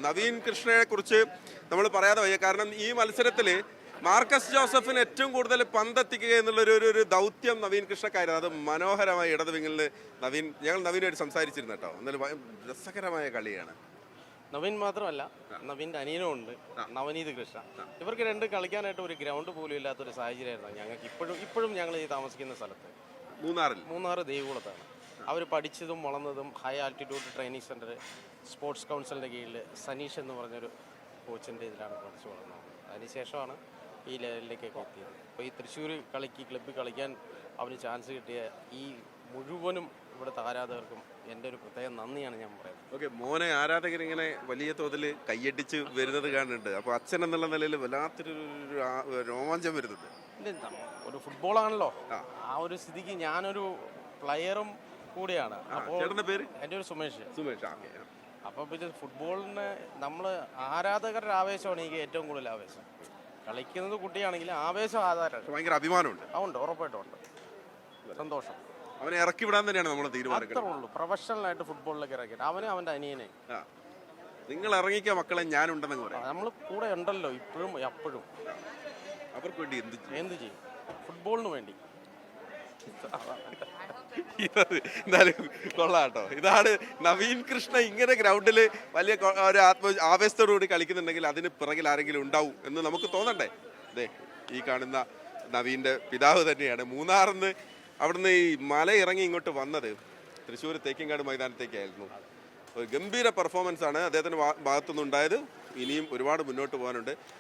നവീൻ കൃഷ്ണയെ കുറിച്ച് നമ്മൾ പറയാതെ വയ്യ. കാരണം ഈ മത്സരത്തിൽ മാർക്കസ് ജോസഫിന് ഏറ്റവും കൂടുതൽ പന്തെത്തിക്കുക എന്നുള്ളൊരു ദൗത്യം നവീൻ കൃഷ്ണക്കായിരുന്നു. അത് മനോഹരമായി ഇടത് വിങ്ങിൽ ഞങ്ങൾ നവീനായിട്ട് സംസാരിച്ചിരുന്നു കേട്ടോ. എന്നാലും രസകരമായ കളിയാണ്. നവീൻ മാത്രമല്ല, നവീൻ്റെ അനിയനും ഉണ്ട്, നവനീത് കൃഷ്ണ. ഇവർക്ക് രണ്ട് കളിക്കാനായിട്ട് ഒരു ഗ്രൗണ്ട് പോലും ഇല്ലാത്തൊരു സാഹചര്യമായിരുന്നു ഞങ്ങൾക്ക്. ഇപ്പോഴും ഞങ്ങൾ ഈ താമസിക്കുന്ന സ്ഥലത്ത് മൂന്നാർ ദേവികുളത്താണ്. അവർ പഠിച്ചതും വളർന്നതും high altitude training centre, sports കൗൺസിലിൻ്റെ കീഴിൽ സനീഷ് എന്ന് പറഞ്ഞൊരു കോച്ചിൻ്റെ ഇതിലാണ് പഠിച്ചു വളർന്നത്. അതിനുശേഷമാണ് ഈ ലെവലിലേക്കൊക്കെ എത്തിയത്. അപ്പോൾ ഈ തൃശ്ശൂർ ക്ലബ്ബിൽ കളിക്കാൻ അവന് ചാൻസ് കിട്ടിയ ഈ മുഴുവനും ഇവിടുത്തെ ആരാധകർക്കും എൻ്റെ ഒരു പ്രത്യേക നന്ദിയാണ് ഞാൻ പറയുന്നത്. ഓക്കെ, മോനെ ആരാധകരിങ്ങനെ വലിയ തോതിൽ കയ്യടിച്ച് വരുന്നത് കാണുന്നുണ്ട്. അപ്പോൾ അച്ഛൻ എന്നുള്ള നിലയിൽ വല്ലാത്തൊരു രോമാഞ്ചം വരുന്നുണ്ട്. ഒരു ഫുട്ബോളാണല്ലോ, ആ ഒരു സ്ഥിതിക്ക് ഞാനൊരു പ്ലെയറും കൂടിയാണ്. അപ്പോൾ എൻ്റെ ഒരു സുമേഷ്. അപ്പോൾ പിന്നെ ഫുട്ബോളിന് നമ്മൾ ആരാധകരുടെ ആവേശമാണ് എനിക്ക് ഏറ്റവും കൂടുതൽ ആവേശം. കളിക്കുന്നത് കുട്ടിയാണെങ്കിൽ ആവേശം ആധാരമാണ്. ഭയങ്കര അഭിമാനമുണ്ട്. അതുണ്ട്, ഉറപ്പായിട്ടും ഉണ്ട്. സന്തോഷം. അവനെ ഇറക്കി വിടാൻ തന്നെയാണ് നമ്മൾ തീരുമാനിക്കുന്നത്. അത്രേ ഉള്ളൂ. പ്രൊഫഷണലായിട്ട് ഫുട്ബോളിലേക്ക് ഇറക്കിയിട്ട് അവനെ അവൻ്റെ അനിയനെ നിങ്ങൾ ഇറങ്ങിക്കുക മക്കളെ, ഞാനുണ്ടെന്ന് പറയാം. നമ്മൾ കൂടെ ഉണ്ടല്ലോ ഇപ്പോഴും എപ്പോഴും. അവർക്ക് വേണ്ടി എന്ത് ചെയ്യും? ഫുട്ബോളിന് വേണ്ടി. എന്തായാലും കൊള്ളാട്ടോ. ഇതാണ് നവീൻ കൃഷ്ണ. ഇങ്ങനെ ഗ്രൗണ്ടിൽ വലിയ ഒരു ആവേശത്തോടുകൂടി കളിക്കുന്നുണ്ടെങ്കിൽ അതിന് പിറകിൽ ആരെങ്കിലും ഉണ്ടാവും എന്ന് നമുക്ക് തോന്നണ്ടേ. അതെ, ഈ കാണുന്ന നവീൻ്റെ പിതാവ് തന്നെയാണ്. മൂന്നാറിന്ന് അവിടുന്ന് ഈ മല ഇറങ്ങി ഇങ്ങോട്ട് വന്നത് തൃശ്ശൂർ തേക്കിൻകാട് മൈതാനത്തേക്കായിരുന്നു. ഒരു ഗംഭീര പെർഫോമൻസ് ആണ് അദ്ദേഹത്തിൻ്റെ ഭാഗത്തുനിന്ന് ഉണ്ടായത്. ഇനിയും ഒരുപാട് മുന്നോട്ട് പോകാനുണ്ട്.